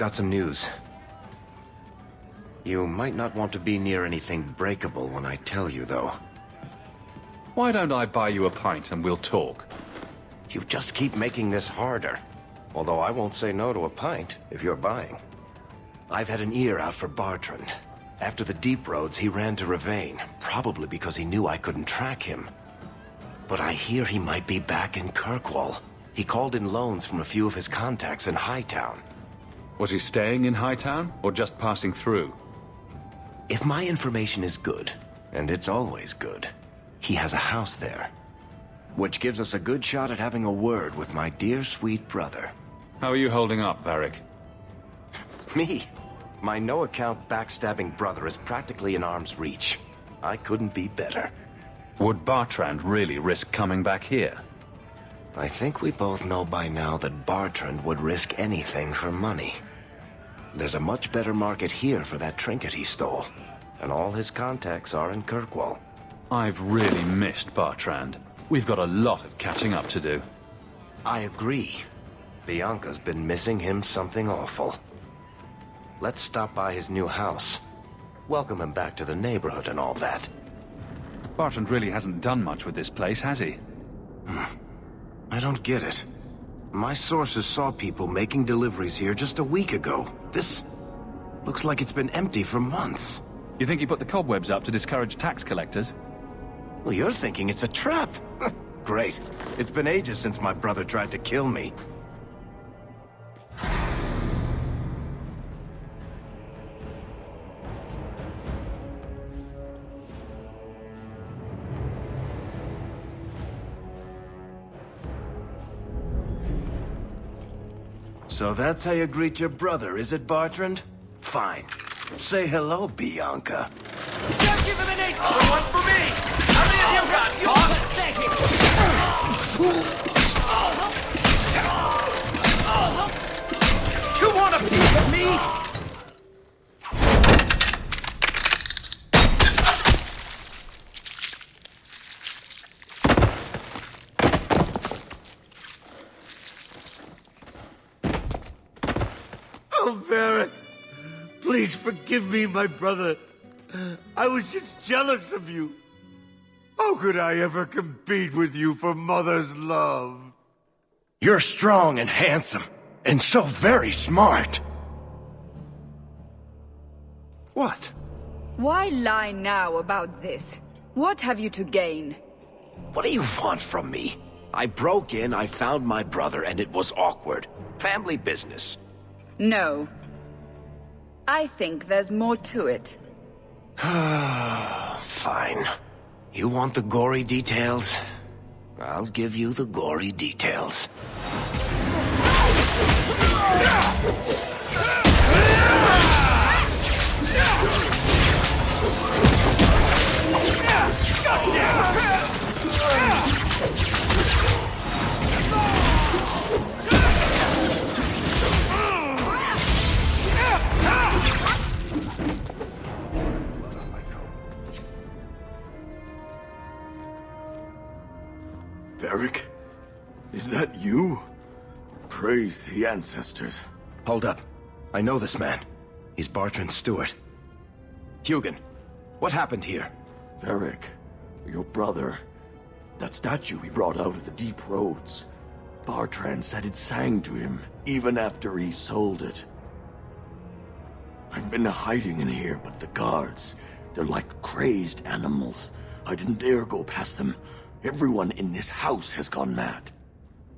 got some news. You might not want to be near anything breakable when I tell you, though. Why don't I buy you a pint and we'll talk? You just keep making this harder. Although I won't say no to a pint, if you're buying. I've had an ear out for Bartrand. After the Deep Roads, he ran to Ravane, probably because he knew I couldn't track him. But I hear he might be back in Kirkwall. He called in loans from a few of his contacts in Hightown. Was he staying in Hightown, or just passing through? If my information is good, and it's always good, he has a house there. Which gives us a good shot at having a word with my dear sweet brother. How are you holding up, Varric? Me? My no-account backstabbing brother is practically in arm's reach. I couldn't be better. Would Bartrand really risk coming back here? I think we both know by now that Bartrand would risk anything for money. There's a much better market here for that trinket he stole. And all his contacts are in Kirkwall. I've really missed Bartrand. We've got a lot of catching up to do. I agree. Bianca's been missing him something awful. Let's stop by his new house. Welcome him back to the neighborhood and all that. Bartrand really hasn't done much with this place, has he? I don't get it. My sources saw people making deliveries here just a week ago. This looks like it's been empty for months. You think he put the cobwebs up to discourage tax collectors? Well, you're thinking it's a trap. Great. It's been ages since my brother tried to kill me. So that's how you greet your brother, is it, Bartrand? Fine. Say hello, Bianca. Don't give him an inch! The one for me! How many of you got? You pathetic! You want a piece of me? Oh, Varric, please forgive me, my brother. I was just jealous of you. How could I ever compete with you for Mother's love? You're strong and handsome, and so very smart. What? Why lie now about this? What have you to gain? What do you want from me? I broke in, I found my brother, and it was awkward. Family business. No. I think there's more to it. Fine. You want the gory details? I'll give you the gory details. Varric, is that you? Praise the ancestors. Hold up. I know this man. He's Bartrand Stewart. Hugin, what happened here? Varric, your brother. That statue he brought out of the Deep Roads. Bartrand said it sang to him, even after he sold it. I've been hiding in here, but the guards, they're like crazed animals. I didn't dare go past them. Everyone in this house has gone mad.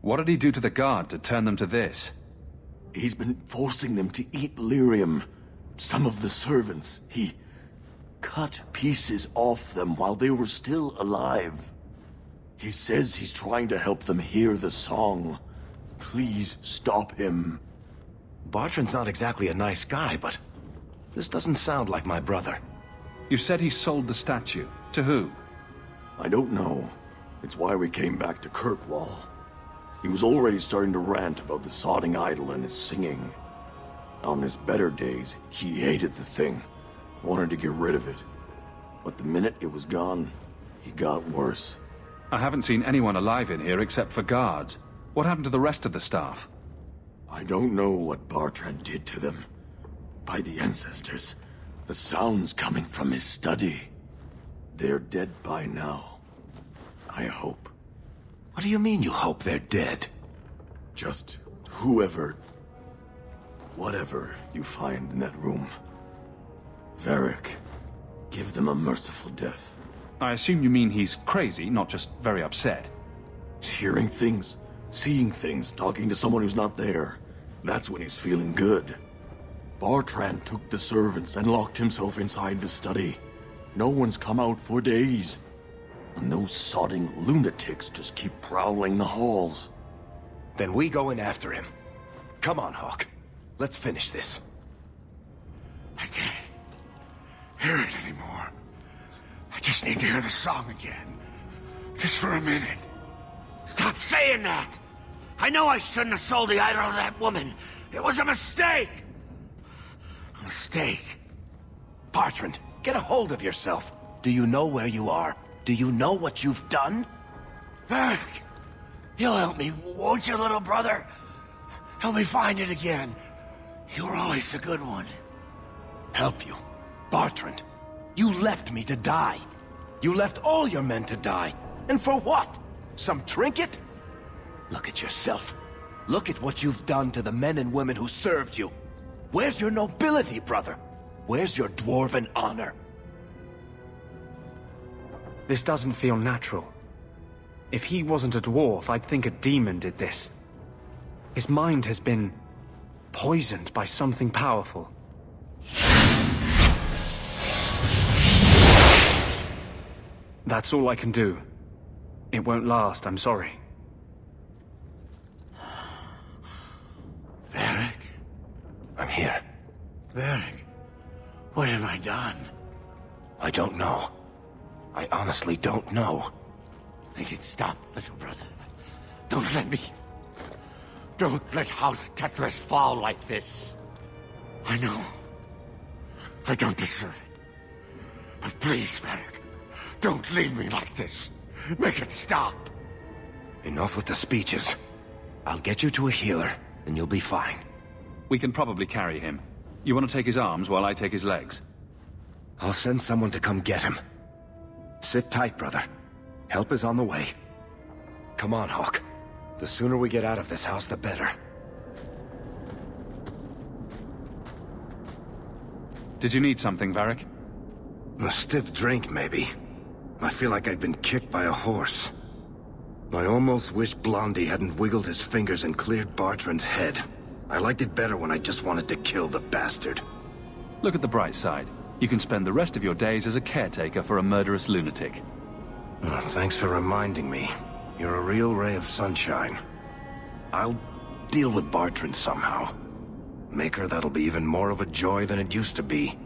What did he do to the guard to turn them to this? He's been forcing them to eat lyrium. Some of the servants, he cut pieces off them while they were still alive. He says he's trying to help them hear the song. Please stop him. Bartrand's not exactly a nice guy, but this doesn't sound like my brother. You said he sold the statue. To who? I don't know. It's why we came back to Kirkwall. He was already starting to rant about the sodding idol and his singing. On his better days, he hated the thing, wanted to get rid of it. But the minute it was gone, he got worse. I haven't seen anyone alive in here except for guards. What happened to the rest of the staff? I don't know what Bartrand did to them. By the ancestors, the sounds coming from his study. They're dead by now. I hope. What do you mean you hope they're dead? Just whatever you find in that room. Varric, give them a merciful death. I assume you mean he's crazy, not just very upset. He's hearing things, seeing things, talking to someone who's not there. That's when he's feeling good. Bartrand took the servants and locked himself inside the study. No one's come out for days. And those sodding lunatics just keep prowling the halls. Then we go in after him. Come on, Hawk. Let's finish this. I can't hear it anymore. I just need to hear the song again. Just for a minute. Stop saying that! I know I shouldn't have sold the idol to that woman. It was a mistake! A mistake. Bartrand, get a hold of yourself. Do you know where you are? Do you know what you've done? Varric, you'll help me, won't you, little brother? Help me find it again. You were always a good one. Help you? Bartrand, you left me to die. You left all your men to die. And for what? Some trinket? Look at yourself. Look at what you've done to the men and women who served you. Where's your nobility, brother? Where's your dwarven honor? This doesn't feel natural. If he wasn't a dwarf, I'd think a demon did this. His mind has been poisoned by something powerful. That's all I can do. It won't last, I'm sorry. Varric? I'm here. Varric, what have I done? I don't know. I honestly don't know. Make it stop, little brother. Don't let me... Don't let House Kethris fall like this. I know. I don't deserve it. But please, Varric, don't leave me like this. Make it stop. Enough with the speeches. I'll get you to a healer, and you'll be fine. We can probably carry him. You want to take his arms while I take his legs? I'll send someone to come get him. Sit tight, brother. Help is on the way. Come on, Hawk. The sooner we get out of this house, the better. Did you need something, Varric? A stiff drink, maybe. I feel like I've been kicked by a horse. I almost wish Blondie hadn't wiggled his fingers and cleared Bartrand's head. I liked it better when I just wanted to kill the bastard. Look at the bright side. You can spend the rest of your days as a caretaker for a murderous lunatic. Oh, thanks for reminding me. You're a real ray of sunshine. I'll deal with Bartrand somehow. Make her that'll be even more of a joy than it used to be.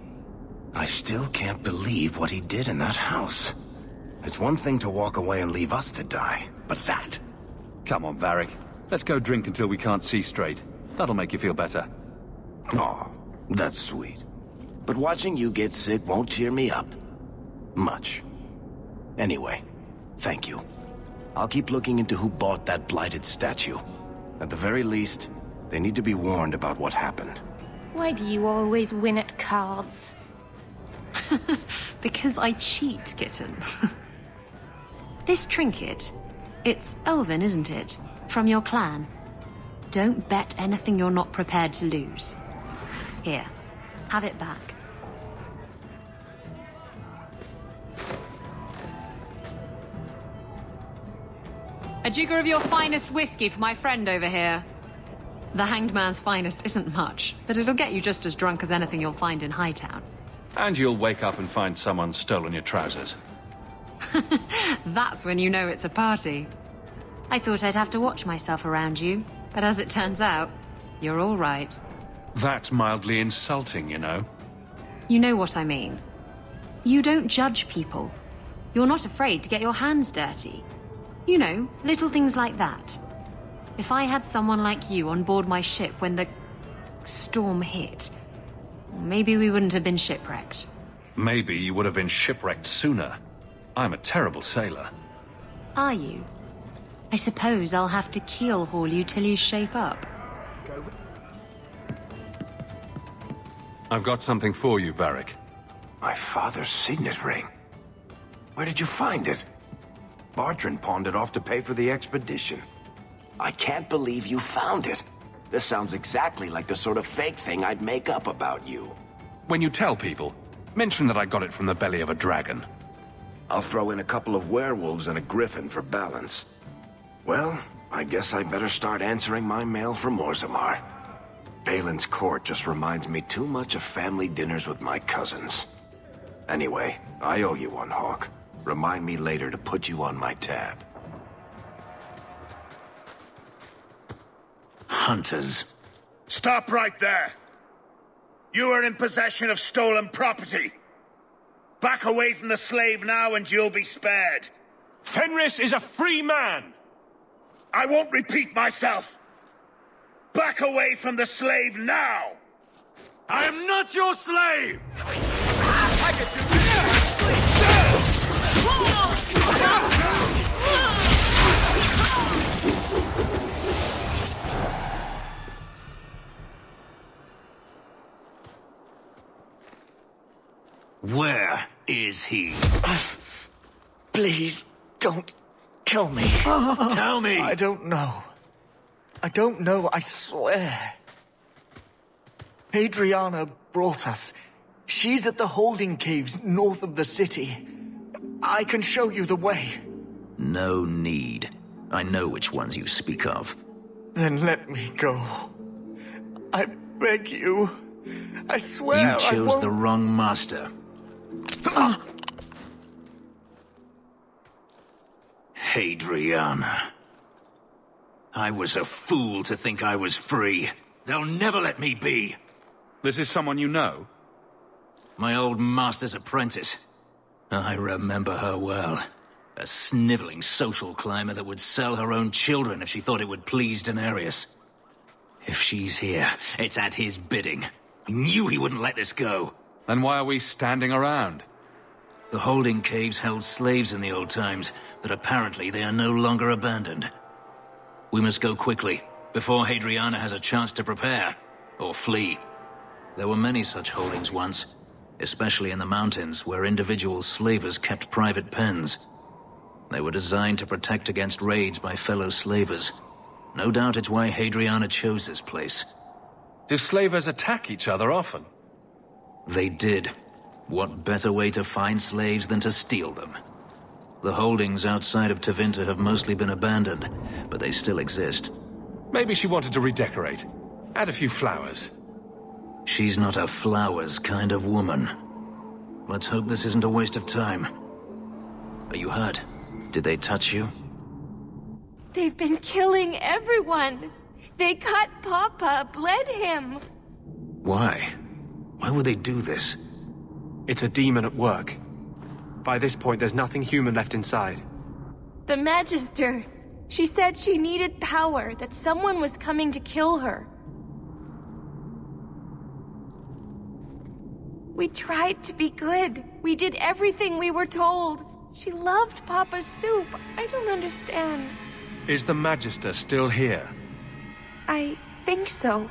I still can't believe what he did in that house. It's one thing to walk away and leave us to die, but that... Come on, Varric. Let's go drink until we can't see straight. That'll make you feel better. Aw, that's sweet. But watching you get sick won't cheer me up. Much. Anyway, thank you. I'll keep looking into who bought that blighted statue. At the very least, they need to be warned about what happened. Why do you always win at cards? Because I cheat, kitten. This trinket, it's elven, isn't it? From your clan. Don't bet anything you're not prepared to lose. Here, have it back. A jigger of your finest whiskey for my friend over here. The Hanged Man's finest isn't much, but it'll get you just as drunk as anything you'll find in Hightown. And you'll wake up and find someone stolen your trousers. That's when you know it's a party. I thought I'd have to watch myself around you, but as it turns out, you're all right. That's mildly insulting, you know. You know what I mean. You don't judge people. You're not afraid to get your hands dirty. You know, little things like that. If I had someone like you on board my ship when the storm hit, maybe we wouldn't have been shipwrecked. Maybe you would have been shipwrecked sooner. I'm a terrible sailor. Are you? I suppose I'll have to keel haul you till you shape up. I've got something for you, Varric. My father's signet ring. Where did you find it? Bartrand pawned it off to pay for the expedition. I can't believe you found it. This sounds exactly like the sort of fake thing I'd make up about you. When you tell people, mention that I got it from the belly of a dragon. I'll throw in a couple of werewolves and a griffin for balance. Well, I guess I better start answering my mail from Orzammar. Balin's court just reminds me too much of family dinners with my cousins. Anyway, I owe you one, Hawk. Remind me later to put you on my tab. Hunters. Stop right there! You are in possession of stolen property. Back away from the slave now and you'll be spared. Fenris is a free man! I won't repeat myself. Back away from the slave now! I am not your slave! I can do Where is he? Please, don't kill me. Tell me! I don't know. I don't know, I swear. Adriana brought us. She's at the holding caves north of the city. I can show you the way. No need. I know which ones you speak of. Then let me go. I beg you. I swear You chose the wrong master. Adriana. I was a fool to think I was free. They'll never let me be. This is someone you know? My old master's apprentice. I remember her well. A sniveling social climber that would sell her own children if she thought it would please Daenerys. If she's here, it's at his bidding. He knew he wouldn't let this go. Then why are we standing around? The holding caves held slaves in the old times, but apparently they are no longer abandoned. We must go quickly, before Hadriana has a chance to prepare, or flee. There were many such holdings once, especially in the mountains where individual slavers kept private pens. They were designed to protect against raids by fellow slavers. No doubt it's why Hadriana chose this place. Do slavers attack each other often? They did. What better way to find slaves than to steal them? The holdings outside of Tevinter have mostly been abandoned, but they still exist. Maybe she wanted to redecorate. Add a few flowers. She's not a flowers kind of woman. Let's hope this isn't a waste of time. Are you hurt? Did they touch you? They've been killing everyone. They cut Papa, bled him. Why? Why would they do this? It's a demon at work. By this point, there's nothing human left inside. The Magister. She said she needed power, that someone was coming to kill her. We tried to be good. We did everything we were told. She loved Papa's soup. I don't understand. Is the Magister still here? I think so.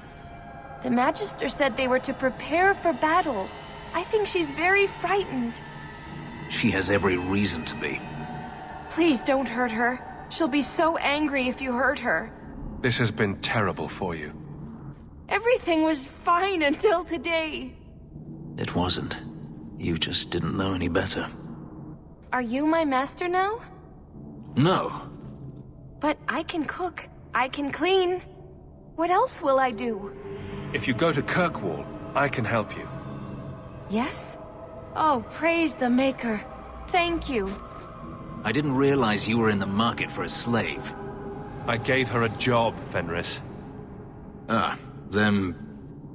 The Magister said they were to prepare for battle. I think she's very frightened. She has every reason to be. Please don't hurt her. She'll be so angry if you hurt her. This has been terrible for you. Everything was fine until today. It wasn't. You just didn't know any better. Are you my master now? No. But I can cook. I can clean. What else will I do? If you go to Kirkwall, I can help you. Yes? Oh, praise the Maker. Thank you. I didn't realize you were in the market for a slave. I gave her a job, Fenris. Ah, then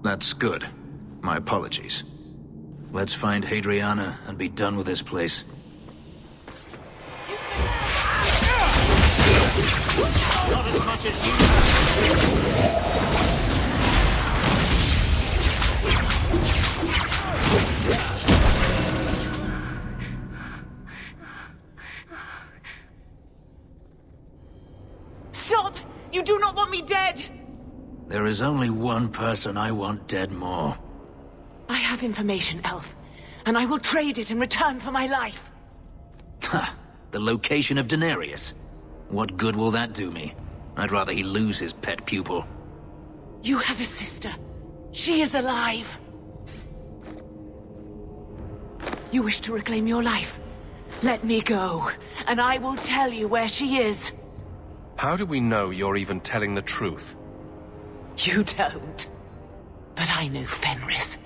that's good. My apologies. Let's find Hadriana and be done with this place. Not as much as you. Stop! You do not want me dead! There is only one person I want dead more. I have information, Elf, and I will trade it in return for my life. Ha! The location of Daenerys. What good will that do me? I'd rather he lose his pet pupil. You have a sister. She is alive. You wish to reclaim your life? Let me go, and I will tell you where she is. How do we know you're even telling the truth? You don't. But I know Fenris,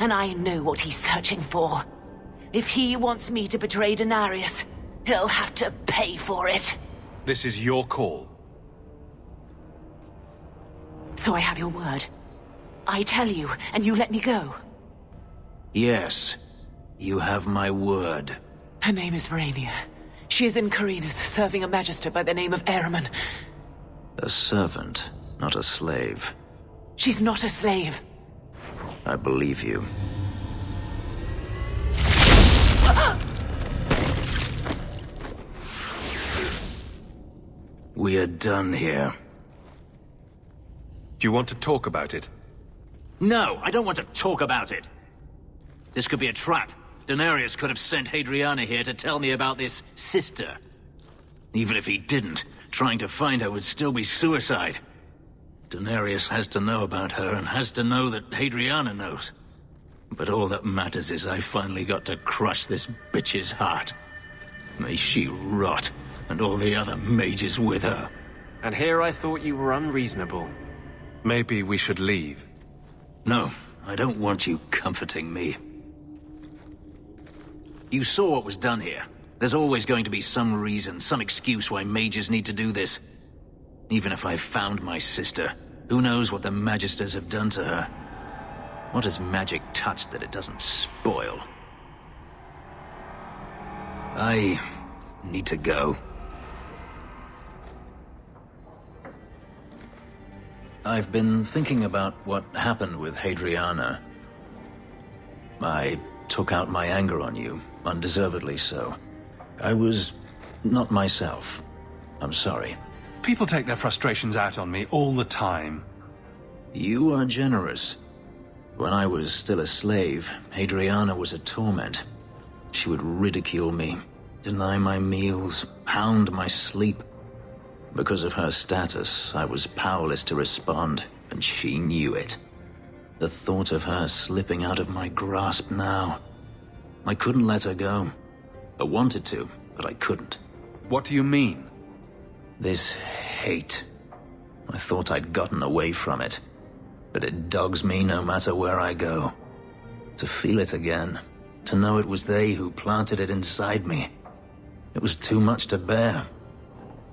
and I know what he's searching for. If he wants me to betray Daenerys, he'll have to pay for it. This is your call. So I have your word. I tell you, and you let me go. Yes, you have my word. Her name is Verania. She is in Carinus, serving a magister by the name of Ehrman. A servant, not a slave. She's not a slave. I believe you. We are done here. Do you want to talk about it? No, I don't want to talk about it. This could be a trap. Daenerys could have sent Hadriana here to tell me about this sister. Even if he didn't, trying to find her would still be suicide. Daenerys has to know about her and has to know that Hadriana knows. But all that matters is I finally got to crush this bitch's heart. May she rot, and all the other mages with her. And here I thought you were unreasonable. Maybe we should leave. No, I don't want you comforting me. You saw what was done here. There's always going to be some reason, some excuse why mages need to do this. Even if I found my sister, who knows what the Magisters have done to her? What has magic touched that it doesn't spoil? I need to go. I've been thinking about what happened with Hadriana. I took out my anger on you, undeservedly so. I was not myself. I'm sorry. People take their frustrations out on me all the time. You are generous. When I was still a slave, Hadriana was a torment. She would ridicule me, deny my meals, hound my sleep. Because of her status, I was powerless to respond, and she knew it. The thought of her slipping out of my grasp now. I couldn't let her go. I wanted to, but I couldn't. What do you mean? This hate. I thought I'd gotten away from it. But it dogs me no matter where I go. To feel it again. To know it was they who planted it inside me. It was too much to bear.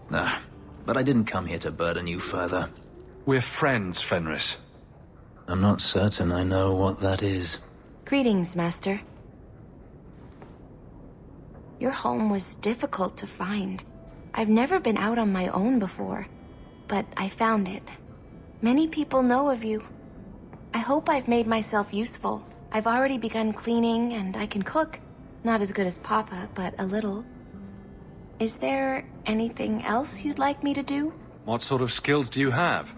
But I didn't come here to burden you further. We're friends, Fenris. I'm not certain I know what that is. Greetings, Master. Your home was difficult to find. I've never been out on my own before, but I found it. Many people know of you. I hope I've made myself useful. I've already begun cleaning, and I can cook. Not as good as Papa, but a little. Is there anything else you'd like me to do? What sort of skills do you have?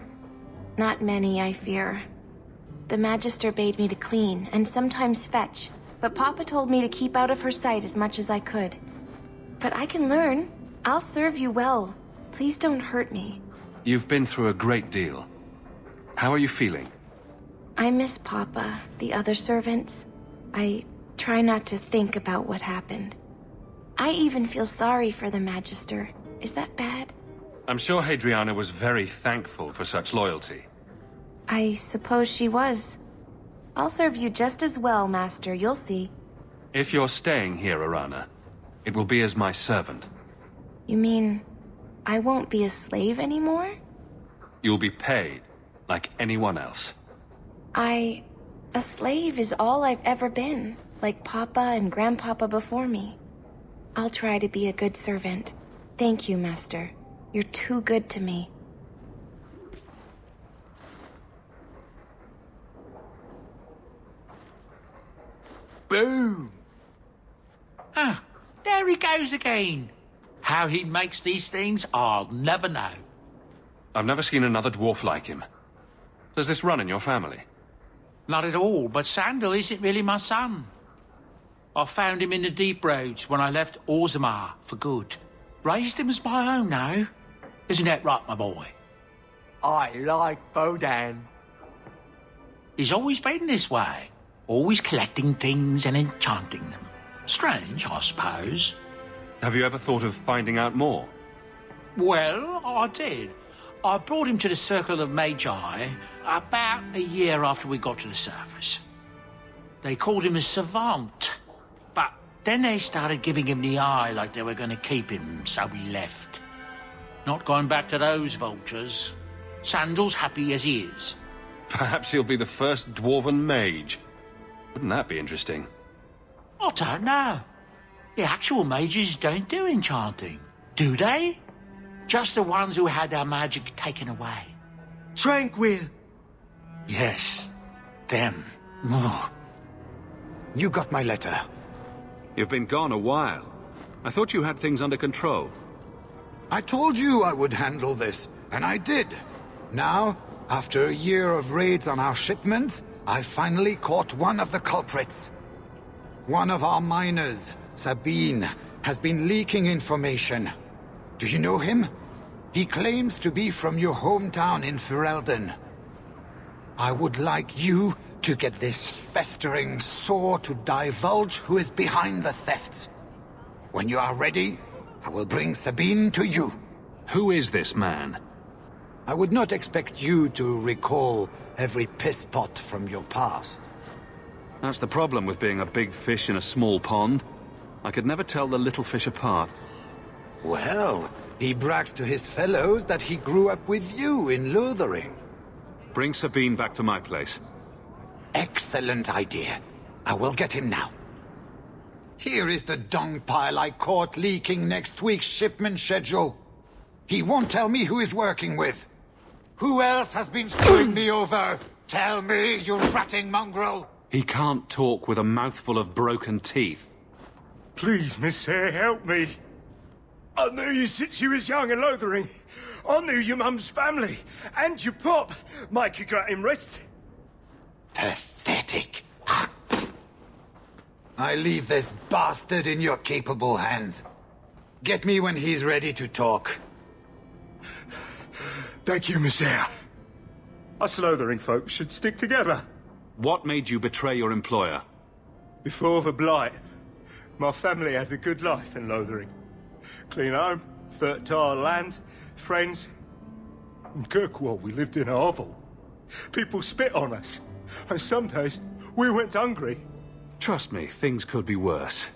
Not many, I fear. The Magister bade me to clean, and sometimes fetch, but Papa told me to keep out of her sight as much as I could. But I can learn. I'll serve you well. Please don't hurt me. You've been through a great deal. How are you feeling? I miss Papa, the other servants. I try not to think about what happened. I even feel sorry for the Magister. Is that bad? I'm sure Hadriana was very thankful for such loyalty. I suppose she was. I'll serve you just as well, Master, you'll see. If you're staying here, Arana, it will be as my servant. You mean, I won't be a slave anymore? You'll be paid, like anyone else. A slave is all I've ever been, like Papa and Grandpapa before me. I'll try to be a good servant. Thank you, Master. You're too good to me. Boom! Ah, there he goes again. How he makes these things, I'll never know. I've never seen another dwarf like him. Does this run in your family? Not at all, but Sandal isn't really my son. I found him in the deep roads when I left Orzammar for good. Raised him as my own now. Isn't that right, my boy? I like Bodan. He's always been this way. Always collecting things and enchanting them. Strange, I suppose. Have you ever thought of finding out more? Well, I did. I brought him to the Circle of Magi about a year after we got to the surface. They called him a savant, but then they started giving him the eye like they were going to keep him, so we left. Not going back to those vultures. Sandal's happy as he is. Perhaps he'll be the first dwarven mage. Wouldn't that be interesting? I don't know. The actual mages don't do enchanting, do they? Just the ones who had their magic taken away. Tranquil. Yes, them. You got my letter. You've been gone a while. I thought you had things under control. I told you I would handle this, and I did. Now, after a year of raids on our shipments, I finally caught one of the culprits. One of our miners, Sabine, has been leaking information. Do you know him? He claims to be from your hometown in Ferelden. I would like you to get this festering sore to divulge who is behind the thefts. When you are ready, I will bring Sabine to you. Who is this man? I would not expect you to recall every piss pot from your past. That's the problem with being a big fish in a small pond. I could never tell the little fish apart. Well, he brags to his fellows that he grew up with you in Lothering. Bring Sabine back to my place. Excellent idea. I will get him now. Here is the dung pile I caught leaking next week's shipment schedule. He won't tell me who he's working with. Who else has been screwing me over? Tell me, you ratting mongrel! He can't talk with a mouthful of broken teeth. Please, Miss Hare, help me. I knew you since you was young and Lothering. I knew your mum's family, and your pop. Mike, you got him rest. Pathetic. I leave this bastard in your capable hands. Get me when he's ready to talk. Thank you, Miss Hare. Us Lothering folks should stick together. What made you betray your employer? Before the Blight, my family had a good life in Lothering. Clean home, fertile land, friends. In Kirkwall, we lived in a hovel. People spit on us, and some days we went hungry. Trust me, things could be worse.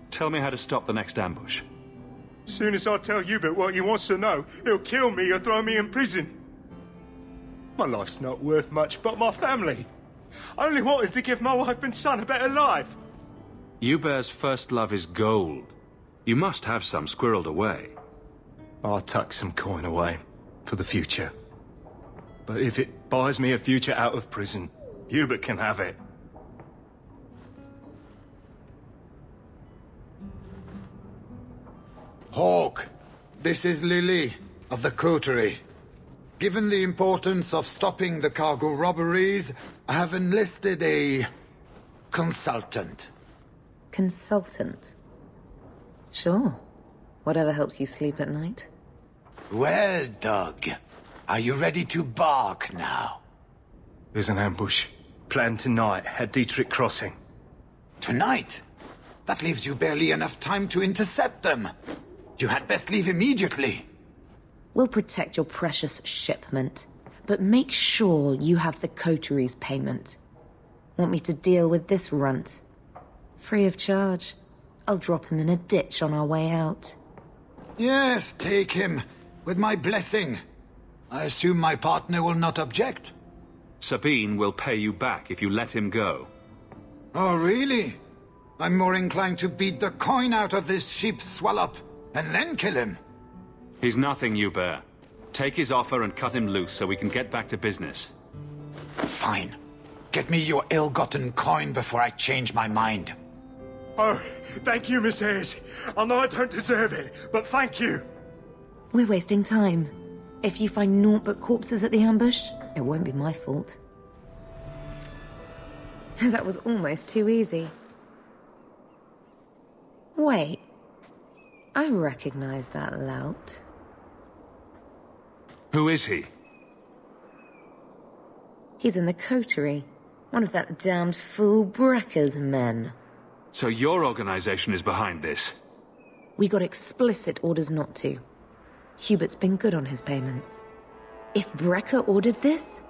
Tell me how to stop the next ambush. Soon as I tell Hubert what he wants to know, he'll kill me or throw me in prison. My life's not worth much, but my family. I only wanted to give my wife and son a better life. Hubert's first love is gold. You must have some squirreled away. I'll tuck some coin away for the future. But if it buys me a future out of prison, Hubert can have it. Hawk, this is Lily of the Coterie. Given the importance of stopping the cargo robberies, I have enlisted a consultant. Consultant? Sure. Whatever helps you sleep at night. Well, Doug, are you ready to bark now? There's an ambush planned tonight at Dietrich Crossing. Tonight? That leaves you barely enough time to intercept them. You had best leave immediately. We'll protect your precious shipment, but make sure you have the coterie's payment. Want me to deal with this runt? Free of charge. I'll drop him in a ditch on our way out. Yes, take him, with my blessing. I assume my partner will not object? Sabine will pay you back if you let him go. Oh, really? I'm more inclined to beat the coin out of this sheep swallow and then kill him. He's nothing, Hubert. Take his offer and cut him loose so we can get back to business. Fine. Get me your ill-gotten coin before I change my mind. Oh, thank you, Miss Hayes. I know I don't deserve it, but thank you. We're wasting time. If you find naught but corpses at the ambush, it won't be my fault. That was almost too easy. Wait. I recognize that lout. Who is he? He's in the coterie. One of that damned fool Brekker's men. So your organization is behind this? We got explicit orders not to. Hubert's been good on his payments. If Brekker ordered this,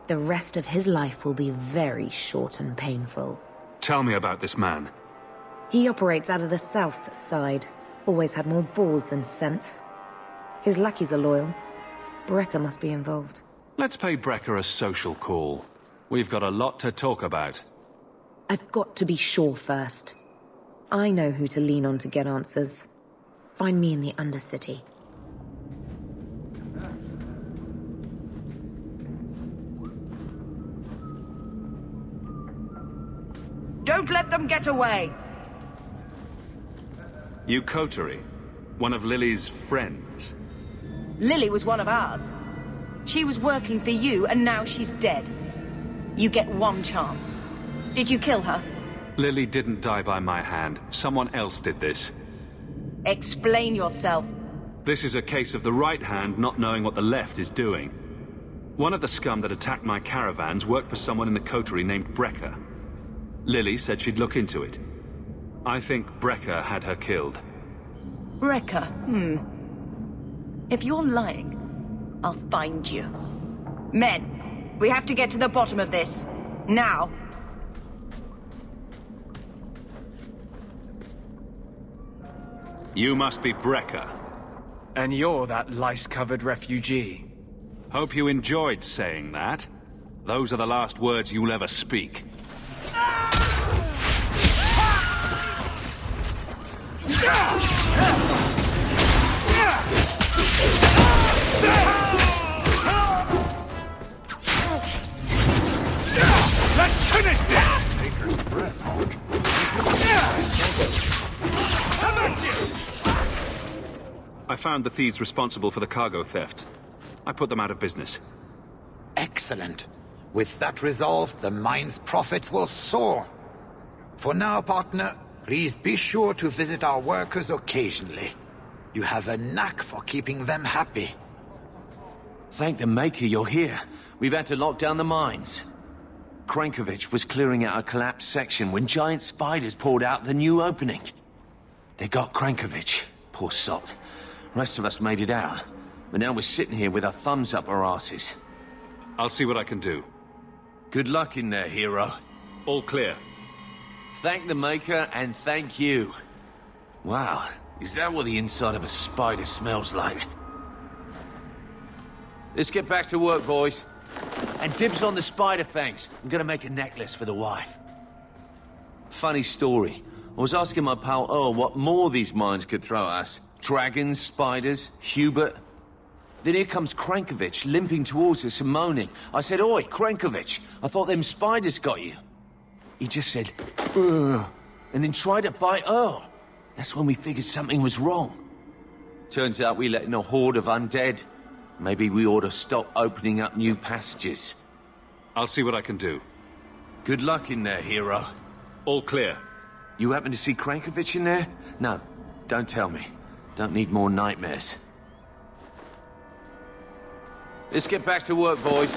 the rest of his life will be very short and painful. Tell me about this man. He operates out of the south side. Always had more balls than sense. His lackeys are loyal. Brekker must be involved. Let's pay Brekker a social call. We've got a lot to talk about. I've got to be sure first. I know who to lean on to get answers. Find me in the Undercity. Don't let them get away! You coterie? One of Lily's friends? Lily was one of ours. She was working for you, and now she's dead. You get one chance. Did you kill her? Lily didn't die by my hand. Someone else did this. Explain yourself. This is a case of the right hand not knowing what the left is doing. One of the scum that attacked my caravans worked for someone in the coterie named Brekker. Lily said she'd look into it. I think Brekker had her killed. Brekker, If you're lying, I'll find you. Men, we have to get to the bottom of this. Now. You must be Brekker. And you're that lice-covered refugee. Hope you enjoyed saying that. Those are the last words you'll ever speak. Let's finish this! Take her breath, Hawk. Come at you! I found the thieves responsible for the cargo theft. I put them out of business. Excellent. With that resolved, the mine's profits will soar. For now, partner, please be sure to visit our workers occasionally. You have a knack for keeping them happy. Thank the Maker you're here. We've had to lock down the mines. Krankovich was clearing out a collapsed section when giant spiders poured out the new opening. They got Krankovich, poor sod. Rest of us made it out. But now we're sitting here with our thumbs up our asses. I'll see what I can do. Good luck in there, hero. All clear. Thank the Maker, and thank you. Wow, is that what the inside of a spider smells like? Let's get back to work, boys. And dibs on the spider fangs. I'm gonna make a necklace for the wife. Funny story. I was asking my pal Earl what more these mines could throw at us. Dragons, spiders, Hubert. Then here comes Krankovich limping towards us and moaning. I said, "Oi, Krankovich, I thought them spiders got you." He just said, "Ugh," and then tried to bite Earl. That's when we figured something was wrong. Turns out we let in a horde of undead. Maybe we ought to stop opening up new passages. I'll see what I can do. Good luck in there, hero. All clear. You happen to see Krankovich in there? No, don't tell me. Don't need more nightmares. Let's get back to work, boys.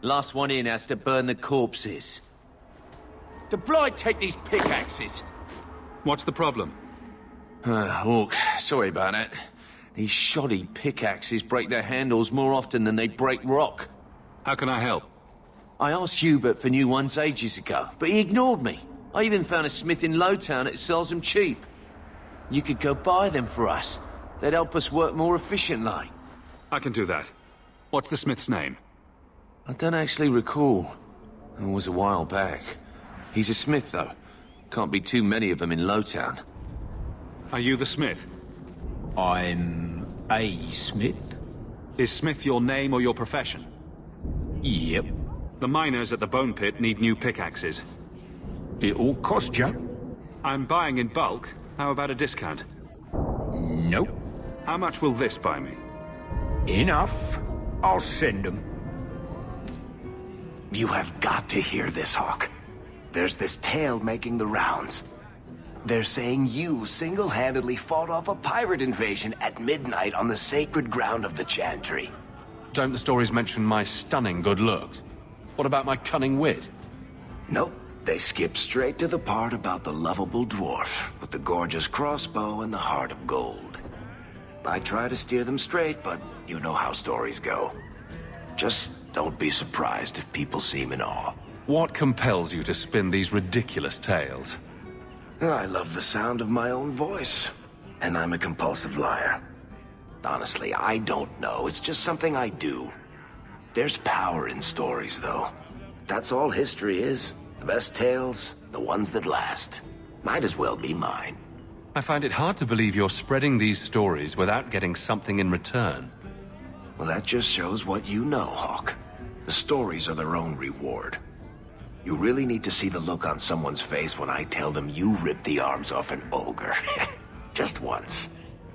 Last one in has to burn the corpses. The Blight take these pickaxes. What's the problem? Hawk, sorry about that. These shoddy pickaxes break their handles more often than they break rock. How can I help? I asked Hubert for new ones ages ago, but he ignored me. I even found a smith in Lowtown that sells them cheap. You could go buy them for us. They'd help us work more efficiently. I can do that. What's the smith's name? I don't actually recall. It was a while back. He's a smith, though. Can't be too many of them in Lowtown. Are you the smith? I'm a smith. Is smith your name or your profession? Yep. The miners at the bone pit need new pickaxes. It'll cost you. I'm buying in bulk. How about a discount? Nope. How much will this buy me? Enough. I'll send them. You have got to hear this, Hawk. there's this tale making the rounds. They're saying you single-handedly fought off a pirate invasion at midnight on the sacred ground of the Chantry. Don't the stories mention my stunning good looks? What about my cunning wit? Nope. They skip straight to the part about the lovable dwarf with the gorgeous crossbow and the heart of gold. I try to steer them straight, but you know how stories go. Just don't be surprised if people seem in awe. What compels you to spin these ridiculous tales? I love the sound of my own voice, and I'm a compulsive liar. Honestly, I don't know. It's just something I do. There's power in stories, though. That's all history is. The best tales, the ones that last. Might as well be mine. I find it hard to believe you're spreading these stories without getting something in return. Well, that just shows what you know, Hawk. The stories are their own reward. You really need to see the look on someone's face when I tell them you ripped the arms off an ogre. Just once.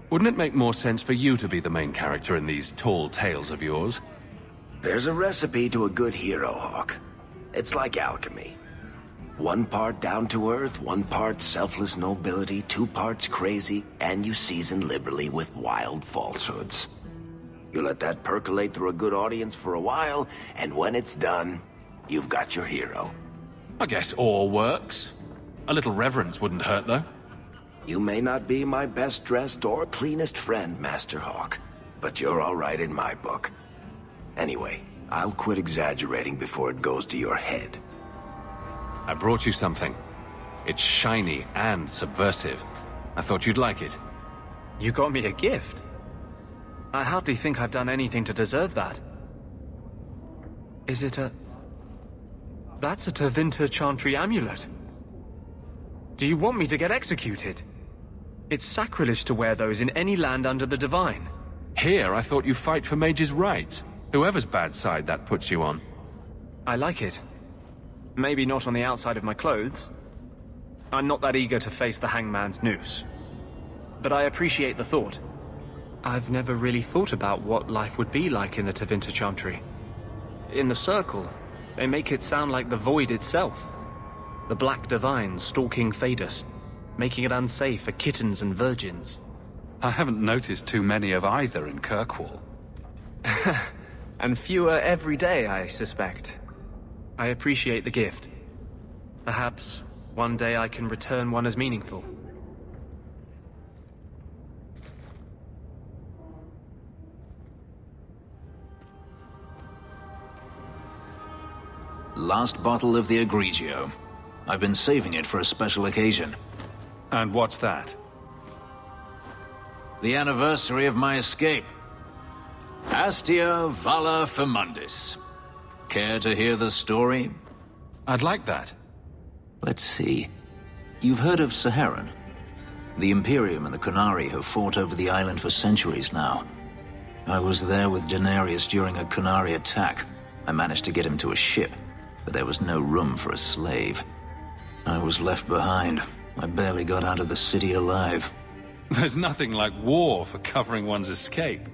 Wouldn't it make more sense for you to be the main character in these tall tales of yours? There's a recipe to a good hero, Hawk. It's like alchemy. 1 part down to earth, 1 part selfless nobility, 2 parts crazy, and you season liberally with wild falsehoods. You let that percolate through a good audience for a while, and when it's done, you've got your hero. I guess all works. A little reverence wouldn't hurt, though. You may not be my best dressed or cleanest friend, Master Hawk, but you're all right in my book. Anyway, I'll quit exaggerating before it goes to your head. I brought you something. It's shiny and subversive. I thought you'd like it. You got me a gift? I hardly think I've done anything to deserve that. Is it a... That's a Tevinter Chantry amulet. Do you want me to get executed? It's sacrilege to wear those in any land under the Divine. Here, I thought you fight for mages' rights. Whoever's bad side that puts you on. I like it. Maybe not on the outside of my clothes. I'm not that eager to face the hangman's noose. But I appreciate the thought. I've never really thought about what life would be like in the Tevinter Chantry. In the Circle, they make it sound like the Void itself. The Black Divine stalking Thedas, making it unsafe for kittens and virgins. I haven't noticed too many of either in Kirkwall. And fewer every day, I suspect. I appreciate the gift. Perhaps one day I can return one as meaningful. Last bottle of the Egregio. I've been saving it for a special occasion. And what's that? The anniversary of my escape. Astia Vala Firmundis. Care to hear the story? I'd like that. Let's see. You've heard of Saharan? The Imperium and the Qunari have fought over the island for centuries now. I was there with Daenerys during a Qunari attack. I managed to get him to a ship, but there was no room for a slave. I was left behind. I barely got out of the city alive. There's nothing like war for covering one's escape.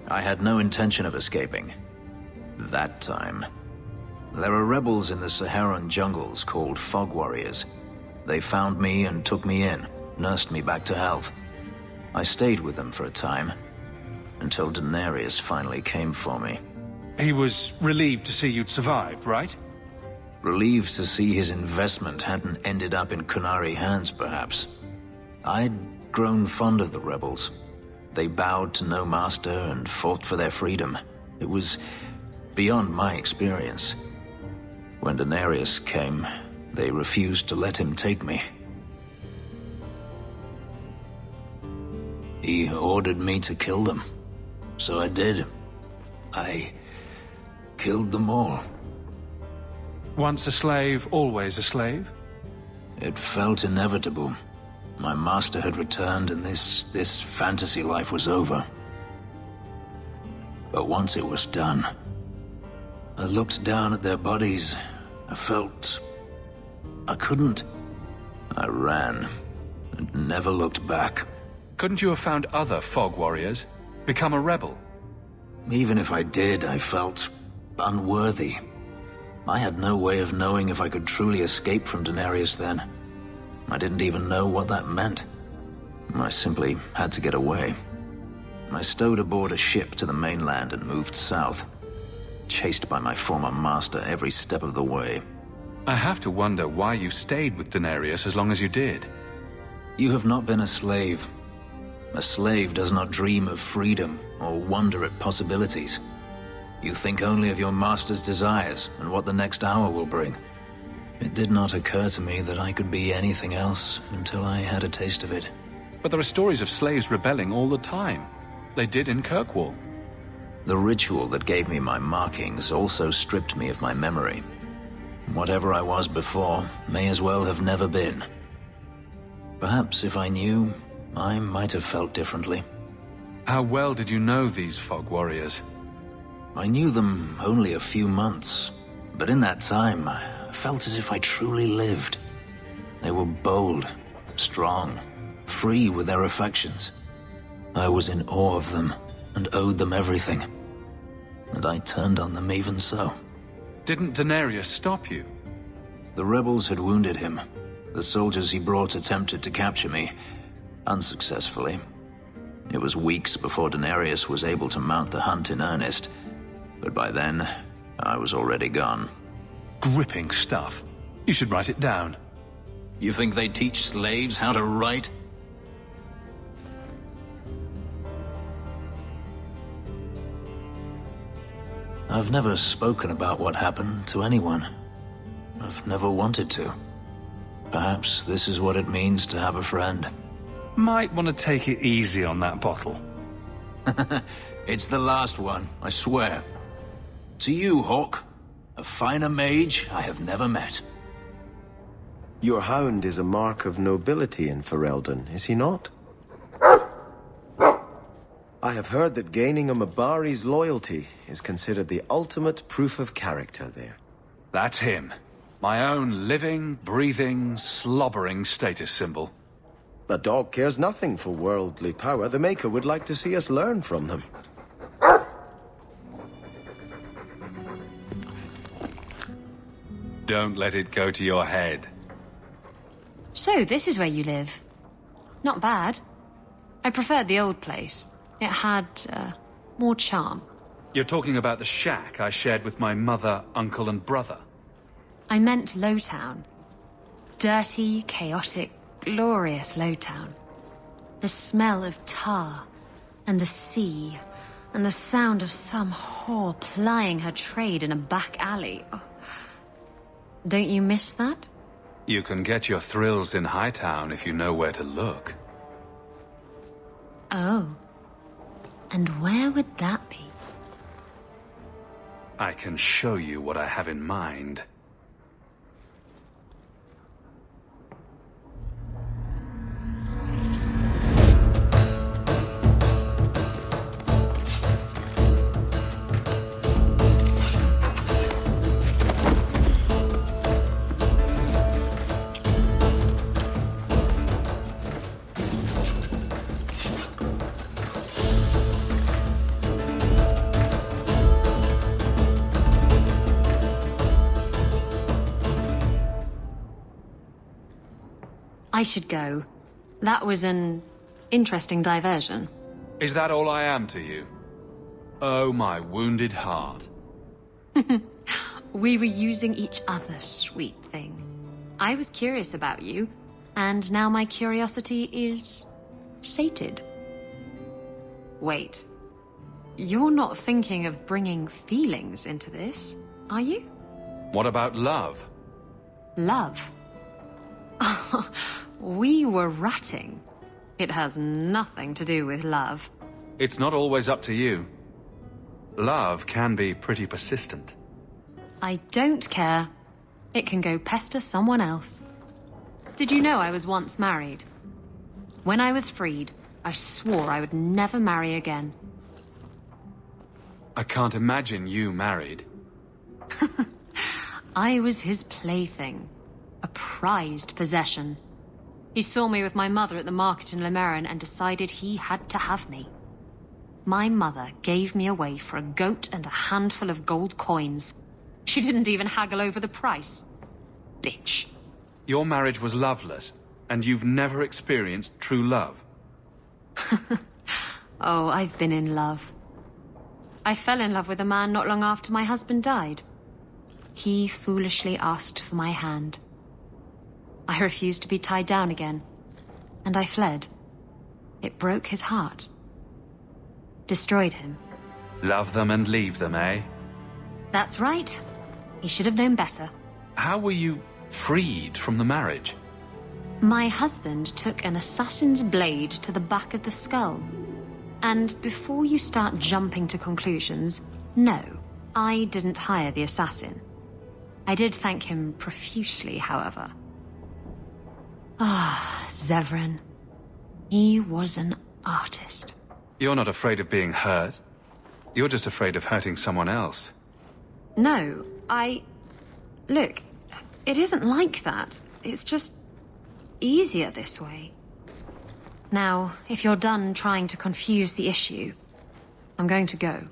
I had no intention of escaping. That time. There are rebels in the Saharan jungles called Fog Warriors. They found me and took me in, nursed me back to health. I stayed with them for a time, until Daenerys finally came for me. He was relieved to see you'd survived, right? Relieved to see his investment hadn't ended up in Qunari hands, perhaps. I'd grown fond of the rebels. They bowed to no master and fought for their freedom. It was beyond my experience. When Daenerys came, they refused to let him take me. He ordered me to kill them. So I did. I killed them all. Once a slave, always a slave? It felt inevitable. My master had returned and this fantasy life was over. But once it was done, I looked down at their bodies. I felt I couldn't. I ran and never looked back. Couldn't you have found other Fog Warriors? Become a rebel? Even if I did, I felt unworthy. I had no way of knowing if I could truly escape from Daenerys then. I didn't even know what that meant. I simply had to get away. I stowed aboard a ship to the mainland and moved south, chased by my former master every step of the way. I have to wonder why you stayed with Daenerys as long as you did. You have not been a slave. A slave does not dream of freedom or wonder at possibilities. You think only of your master's desires and what the next hour will bring. It did not occur to me that I could be anything else until I had a taste of it. But there are stories of slaves rebelling all the time. They did in Kirkwall. The ritual that gave me my markings also stripped me of my memory. Whatever I was before may as well have never been. Perhaps if I knew, I might have felt differently. How well did you know these Fog Warriors? I knew them only a few months, but in that time, I felt as if I truly lived. They were bold, strong, free with their affections. I was in awe of them and owed them everything. And I turned on them even so. Didn't Daenerys stop you? The rebels had wounded him. The soldiers he brought attempted to capture me, unsuccessfully. It was weeks before Daenerys was able to mount the hunt in earnest, but by then, I was already gone. Gripping stuff. You should write it down. You think they teach slaves how to write? I've never spoken about what happened to anyone. I've never wanted to. Perhaps this is what it means to have a friend. Might want to take it easy on that bottle. It's the last one, I swear. To you, Hawk, a finer mage I have never met. Your hound is a mark of nobility in Ferelden, is he not? I have heard that gaining a Mabari's loyalty is considered the ultimate proof of character there. That's him. My own living, breathing, slobbering status symbol. The dog cares nothing for worldly power. The Maker would like to see us learn from them. Don't let it go to your head. So, this is where you live. Not bad. I preferred the old place. It had, more charm. You're talking about the shack I shared with my mother, uncle, and brother. I meant Lowtown. Dirty, chaotic, glorious Lowtown. The smell of tar, and the sea, and the sound of some whore plying her trade in a back alley. Oh. Don't you miss that? You can get your thrills in Hightown if you know where to look. Oh. And where would that be? I can show you what I have in mind. I should go. That was an interesting diversion. Is that all I am to you? Oh, my wounded heart. We were using each other, sweet thing. I was curious about you, and now my curiosity is sated. Wait. You're not thinking of bringing feelings into this, are you? What about love? Love? We were ratting. It has nothing to do with love. It's not always up to you. Love can be pretty persistent. I don't care. It can go pester someone else. Did you know I was once married? When I was freed, I swore I would never marry again. I can't imagine you married. I was his plaything. A prized possession. He saw me with my mother at the market in Lemerin and decided he had to have me. My mother gave me away for a goat and a handful of gold coins. She didn't even haggle over the price. Bitch. Your marriage was loveless, and you've never experienced true love. Oh, I've been in love. I fell in love with a man not long after my husband died. He foolishly asked for my hand. I refused to be tied down again, and I fled. It broke his heart. Destroyed him. Love them and leave them, eh? That's right. He should have known better. How were you freed from the marriage? My husband took an assassin's blade to the back of the skull. And before you start jumping to conclusions, no, I didn't hire the assassin. I did thank him profusely, however. Ah, Zevran. He was an artist. You're not afraid of being hurt. You're just afraid of hurting someone else. No, Look, it isn't like that. It's just easier this way. Now, if you're done trying to confuse the issue, I'm going to go.